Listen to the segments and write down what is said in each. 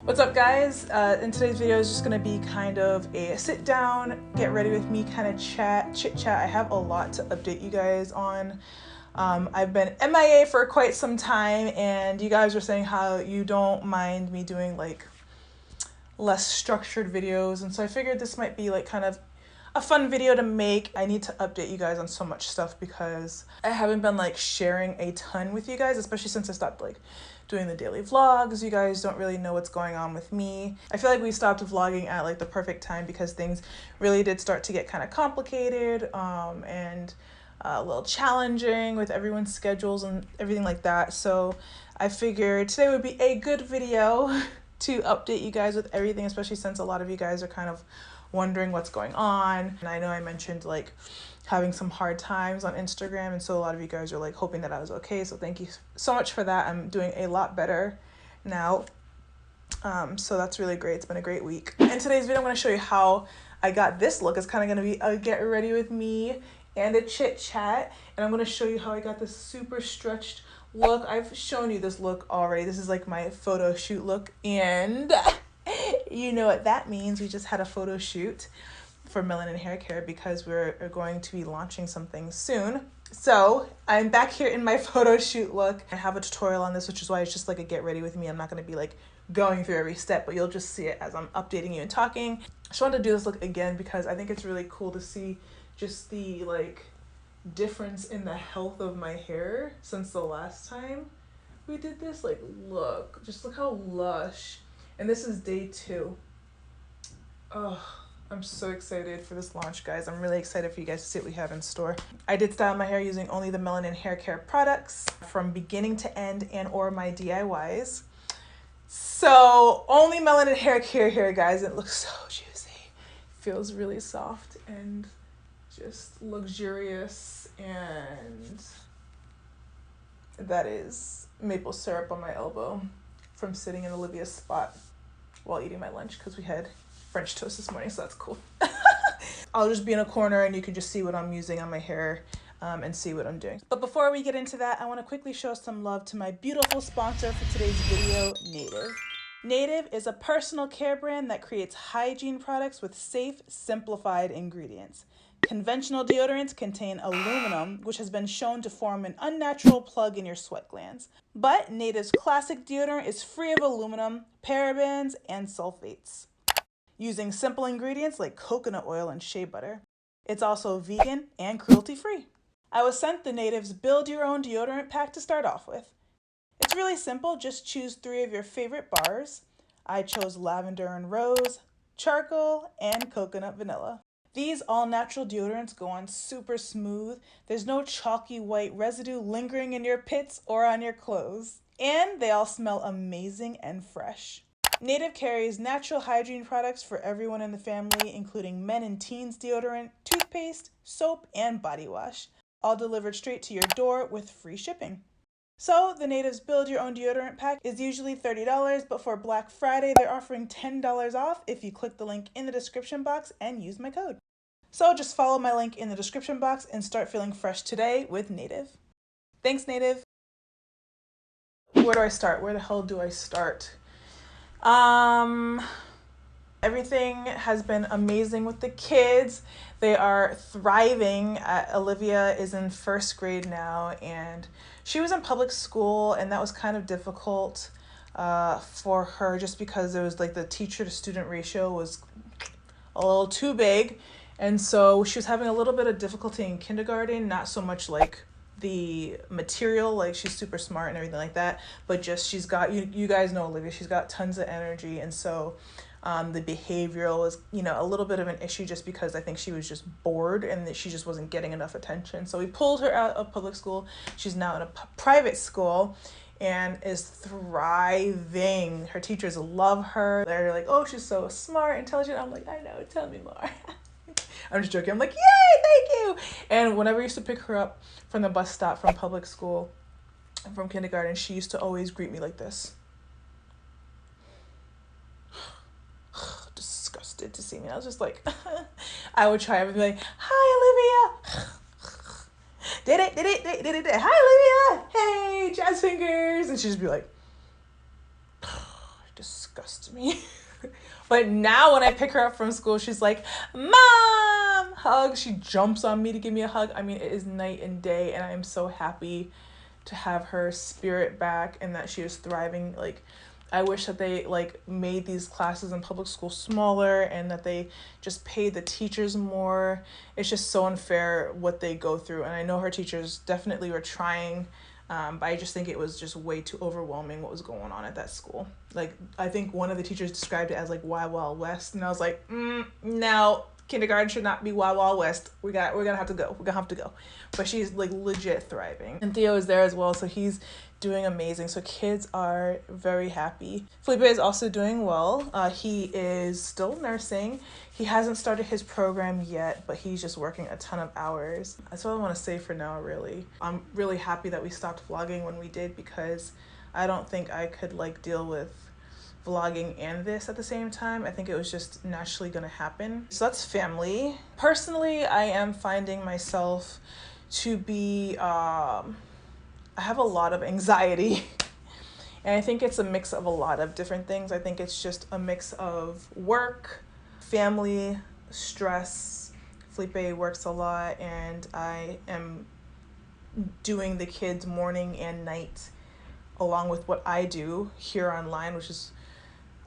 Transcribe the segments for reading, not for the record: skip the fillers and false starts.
What's up, guys? In today's video is just gonna be kind of a sit down, get ready with me kind of chit chat. I have a lot to update you guys on. I've been MIA for quite some time, and you guys were saying how you don't mind me doing like less structured videos, and so I figured this might be like kind of a fun video to make. I need to update you guys on so much stuff because I haven't been like sharing a ton with you guys, especially since I stopped like doing the daily vlogs. You guys don't really know what's going on with me. I feel like we stopped vlogging at like the perfect time because things really did start to get kind of complicated and a little challenging with everyone's schedules and everything like that. So I figured today would be a good video to update you guys with everything, especially since a lot of you guys are kind of wondering what's going on. And I know I mentioned like having some hard times on Instagram, and so a lot of you guys are like hoping that I was okay, so thank you so much for that. I'm doing a lot better now, so that's really great. It's been a great week. In today's video I'm going to show you how I got this look. It's kind of going to be a get ready with me and a chit chat, and I'm going to show you how I got this super stretched look. I've shown you this look already. This is like my photo shoot look, and you know what that means. We just had a photo shoot for Melanin Haircare because we're going to be launching something soon. So I'm back here in my photo shoot look. I have a tutorial on this, which is why it's just like a get ready with me. I'm not going to be like going through every step, but you'll just see it as I'm updating you and talking. I just wanted to do this look again because I think it's really cool to see just the like difference in the health of my hair since the last time we did this. Like, look, just look how lush. And this is day 2. Oh, I'm so excited for this launch, guys. I'm really excited for you guys to see what we have in store. I did style my hair using only the Melanin Haircare products from beginning to end and or my DIYs. So only Melanin Haircare here, guys. It looks so juicy. Feels really soft and just luxurious, and that is maple syrup on my elbow from sitting in Olivia's spot while eating my lunch because we had French toast this morning, so that's cool. I'll just be in a corner and you can just see what I'm using on my hair and see what I'm doing. But before we get into that, I want to quickly show some love to my beautiful sponsor for today's video, Native. Native is a personal care brand that creates hygiene products with safe, simplified ingredients. Conventional deodorants contain aluminum, which has been shown to form an unnatural plug in your sweat glands. But Native's classic deodorant is free of aluminum, parabens, and sulfates, using simple ingredients like coconut oil and shea butter. It's also vegan and cruelty-free. I was sent the Native's Build Your Own Deodorant pack to start off with. It's really simple, just choose 3 of your favorite bars. I chose lavender and rose, charcoal, and coconut vanilla. These all-natural deodorants go on super smooth. There's no chalky white residue lingering in your pits or on your clothes. And they all smell amazing and fresh. Native carries natural hygiene products for everyone in the family, including men and teens deodorant, toothpaste, soap, and body wash, all delivered straight to your door with free shipping. So the Native's Build Your Own Deodorant pack is usually $30, but for Black Friday, they're offering $10 off if you click the link in the description box and use my code. So just follow my link in the description box and start feeling fresh today with Native. Thanks, Native. Where do I start? Where the hell do I start? Everything has been amazing with the kids. They are thriving. Olivia is in 1st grade now, and she was in public school, and that was kind of difficult for her just because it was like the teacher to student ratio was a little too big. And so she was having a little bit of difficulty in kindergarten, not so much like the material, like she's super smart and everything like that, but just she's got, you guys know Olivia, she's got tons of energy, and so the behavioral was, you know, a little bit of an issue just because I think she was just bored and that she just wasn't getting enough attention. So we pulled her out of public school. She's now in a private school and is thriving. Her teachers love her. They're like, oh, she's so smart, intelligent. I'm like, I know, tell me more. I'm just joking. I'm like, yay, thank you. And whenever I used to pick her up from the bus stop from public school, from kindergarten, she used to always greet me like this. Disgusted to see me. I was just like, I would try everything like, hi, Olivia. Did it. Hi, Olivia. Hey, jazz fingers. And she'd just be like, disgust me. But now when I pick her up from school, she's like, Mom, hug. She jumps on me to give me a hug. I mean, it is night and day, and I am so happy to have her spirit back and that she is thriving. Like, I wish that they like made these classes in public school smaller and that they just paid the teachers more. It's just so unfair what they go through. And I know her teachers definitely were trying, but I just think it was just way too overwhelming what was going on at that school. Like, I think one of the teachers described it as like Wild Wild West, and I was like, no, kindergarten should not be Wild Wild West. We're gonna have to go. We're gonna have to go. But she's like legit thriving, and Theo is there as well, so he's doing amazing. So kids are very happy. Felipe is also doing well. He is still nursing. He hasn't started his program yet, but he's just working a ton of hours. That's all I want to say for now, really. I'm really happy that we stopped vlogging when we did, because I don't think I could like deal with vlogging and this at the same time. I think it was just naturally gonna happen. So that's family. Personally, I am finding myself to be I have a lot of anxiety, and I think it's a mix of a lot of different things. I think it's just a mix of work, family, stress. Felipe works a lot, and I am doing the kids morning and night along with what I do here online, which is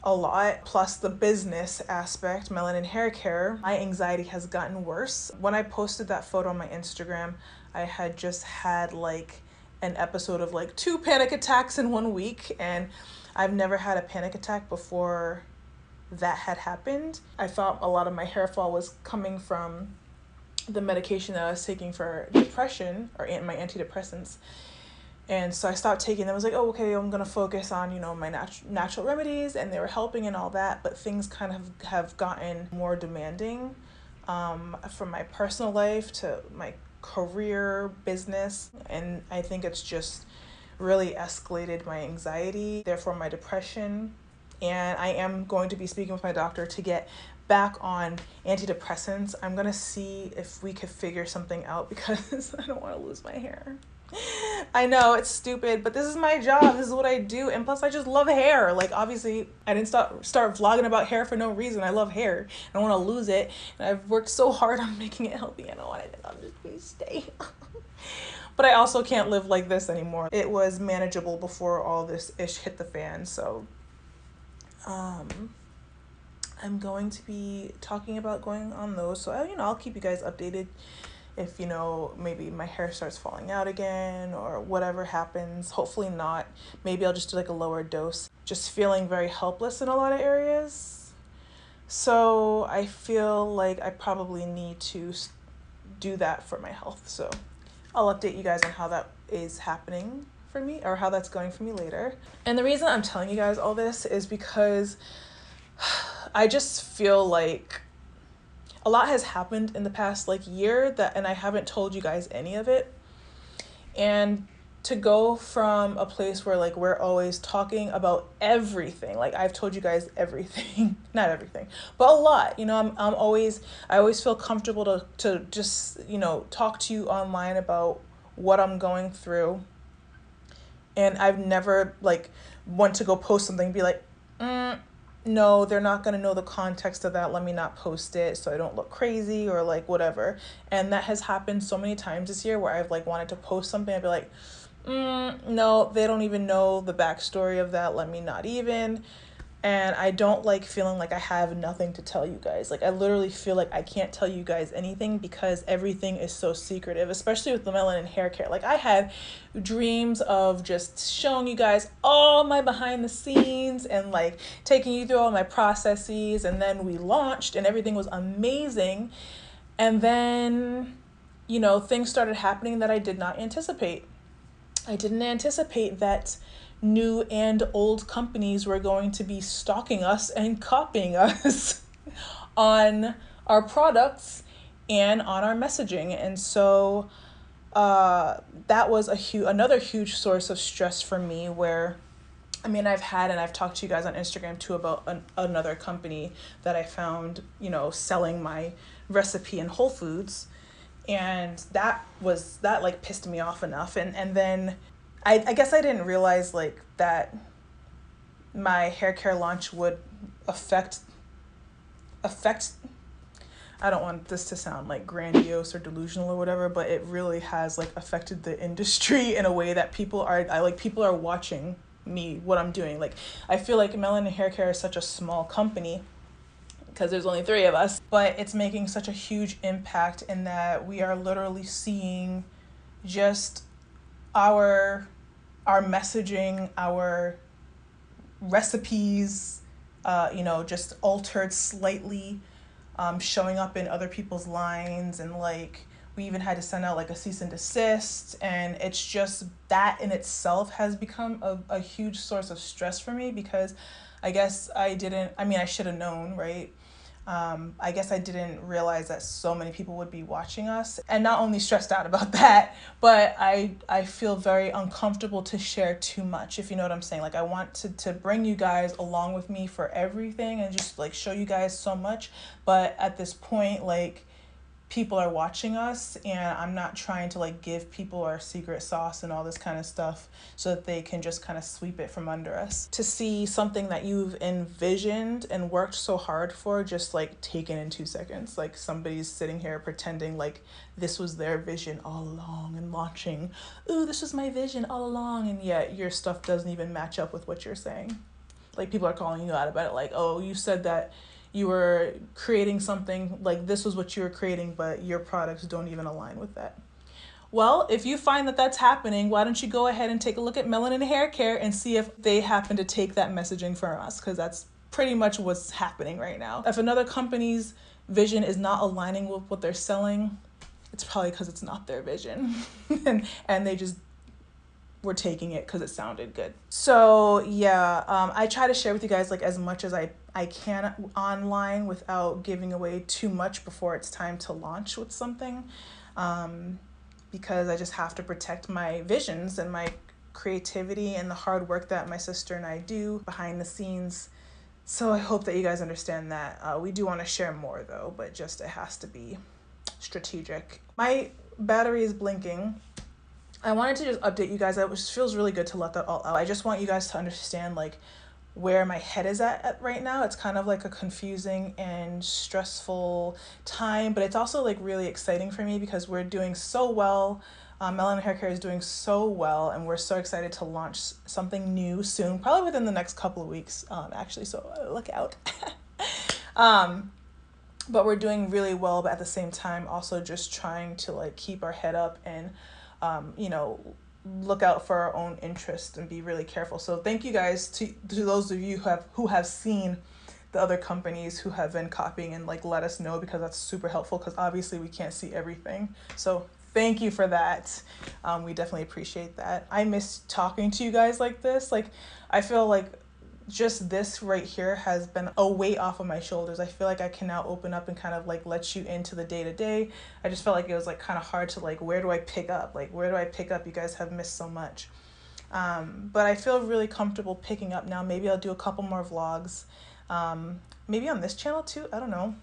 a lot, plus the business aspect, Melanin Haircare. My anxiety has gotten worse. When I posted that photo on my Instagram, I had just had like an episode of like 2 panic attacks in 1 week, and I've never had a panic attack before that had happened. I thought a lot of my hair fall was coming from the medication that I was taking for depression, or my antidepressants. And so I stopped taking them. I was like, oh, okay, I'm gonna focus on, you know, my natural remedies, and they were helping and all that, but things kind of have gotten more demanding, from my personal life to my career, business, and I think it's just really escalated my anxiety, therefore my depression. And I am going to be speaking with my doctor to get back on antidepressants. I'm gonna see if we could figure something out, because I don't want to lose my hair. I know it's stupid, but this is my job. This is what I do. And plus I just love hair. Like, obviously I didn't start vlogging about hair for no reason. I love hair. I don't want to lose it. And I've worked so hard on making it healthy. I don't want it to stay. But I also can't live like this anymore. It was manageable before all this ish hit the fan. So I'm going to be talking about going on those. So, you know, I'll keep you guys updated if, you know, maybe my hair starts falling out again or whatever happens. Hopefully not. Maybe I'll just do like a lower dose. Just feeling very helpless in a lot of areas. So I feel like I probably need to do that for my health. So I'll update you guys on how that is happening for me, or how that's going for me later. And the reason I'm telling you guys all this is because I just feel like a lot has happened in the past like year and I haven't told you guys any of it. And to go from a place where like we're always talking about everything, like I've told you guys everything, not everything, but a lot, you know, I always feel comfortable to just, you know, talk to you online about what I'm going through. And I've never like want to go post something and be like, no, they're not going to know the context of that. Let me not post it so I don't look crazy or like whatever. And that has happened so many times this year where I've like wanted to post something. I'd be like, no, they don't even know the backstory of that. Let me not even. And I don't like feeling like I have nothing to tell you guys. Like I literally feel like I can't tell you guys anything because everything is so secretive, especially with the Melanin Haircare. Like I had dreams of just showing you guys all my behind the scenes and like taking you through all my processes. And then we launched and everything was amazing. And then, you know, things started happening that I did not anticipate. I didn't anticipate that new and old companies were going to be stalking us and copying us on our products and on our messaging. And so that was another huge source of stress for me, where I mean, I've talked to you guys on Instagram too about another company that I found, you know, selling my recipe in Whole Foods. And that like pissed me off enough. And then I guess I didn't realize like that my hair care launch would affect, I don't want this to sound like grandiose or delusional or whatever, but it really has like affected the industry in a way that people are watching me, what I'm doing. Like, I feel like Melanin Haircare is such a small company because there's only 3 of us, but it's making such a huge impact in that we are literally seeing just our messaging, our recipes, just altered slightly, showing up in other people's lines, and like we even had to send out like a cease and desist, and it's just that in itself has become a huge source of stress for me, because I guess I should have known, right? I guess I didn't realize that so many people would be watching us, and not only stressed out about that, but I feel very uncomfortable to share too much, if you know what I'm saying. Like, I want to bring you guys along with me for everything and just like show you guys so much, but at this point, like, people are watching us, and I'm not trying to like give people our secret sauce and all this kind of stuff so that they can just kind of sweep it from under us. To see something that you've envisioned and worked so hard for just like taken in 2 seconds, like somebody's sitting here pretending like this was their vision all along and launching, ooh, this was my vision all along, and yet your stuff doesn't even match up with what you're saying. Like, people are calling you out about it, like, oh, you said that you were creating something, like this was what you were creating, but your products don't even align with that. Well, if you find that that's happening, why don't you go ahead and take a look at Melanin Haircare and see if they happen to take that messaging from us, because that's pretty much what's happening right now. If another company's vision is not aligning with what they're selling, it's probably because it's not their vision and they just were taking it because it sounded good. So yeah, I try to share with you guys like as much as I can online without giving away too much before it's time to launch with something, because I just have to protect my visions and my creativity and the hard work that my sister and I do behind the scenes. So I hope that you guys understand that. We do want to share more though, but just it has to be strategic. My battery is blinking. I wanted to just update you guys. It feels really good to let that all out. I just want you guys to understand like where my head is at right now. It's kind of like a confusing and stressful time, but it's also like really exciting for me because we're doing so well. Melanin Haircare is doing so well, and we're so excited to launch something new soon, probably within the next couple of weeks, actually, so look out. But we're doing really well, but at the same time also just trying to like keep our head up and look out for our own interest and be really careful. So thank you guys to those of you who have seen the other companies who have been copying and like let us know, because that's super helpful, because obviously we can't see everything. So thank you for that. We definitely appreciate that. I miss talking to you guys like this. Like, I feel like just this right here has been a weight off of my shoulders. I feel like I can now open up and kind of like let you into the day-to-day. I just felt like it was like kind of hard to like, where do I pick up? Like, where do I pick up? You guys have missed so much. But I feel really comfortable picking up now. Maybe I'll do a couple more vlogs. Maybe on this channel too. I don't know.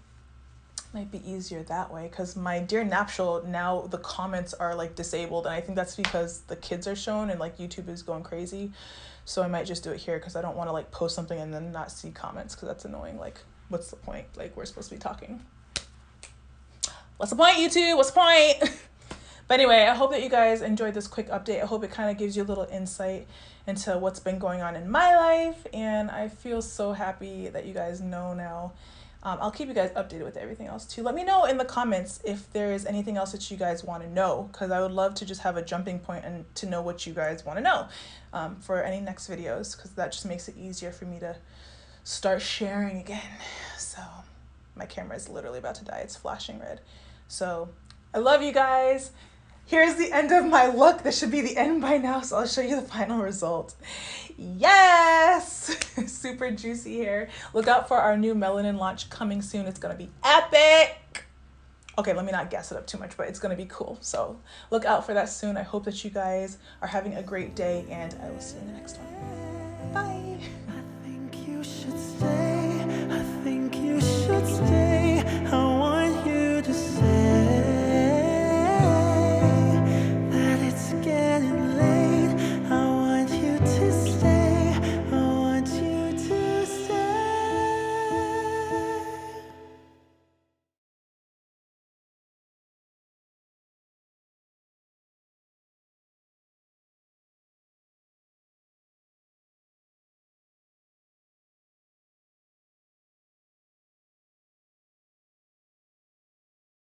Might be easier that way, because my Dear Napshal, now the comments are like disabled, and I think that's because the kids are shown and like YouTube is going crazy. So I might just do it here, because I don't want to like post something and then not see comments, because that's annoying. Like, what's the point? Like, we're supposed to be talking. What's the point, YouTube? What's the point? But anyway, I hope that you guys enjoyed this quick update. I hope it kind of gives you a little insight into what's been going on in my life, and I feel so happy that you guys know now. I'll keep you guys updated with everything else too. Let me know in the comments if there is anything else that you guys want to know, because I would love to just have a jumping point and to know what you guys want to know for any next videos, because that just makes it easier for me to start sharing again. So my camera is literally about to die. It's flashing red. So I love you guys. Here's the end of my look. This should be the end by now, so I'll show you the final result. Yes! Super juicy hair. Look out for our new Melanin launch coming soon. It's gonna be epic. Okay, let me not gas it up too much, but it's gonna be cool. So look out for that soon. I hope that you guys are having a great day, and I will see you in the next one. Bye.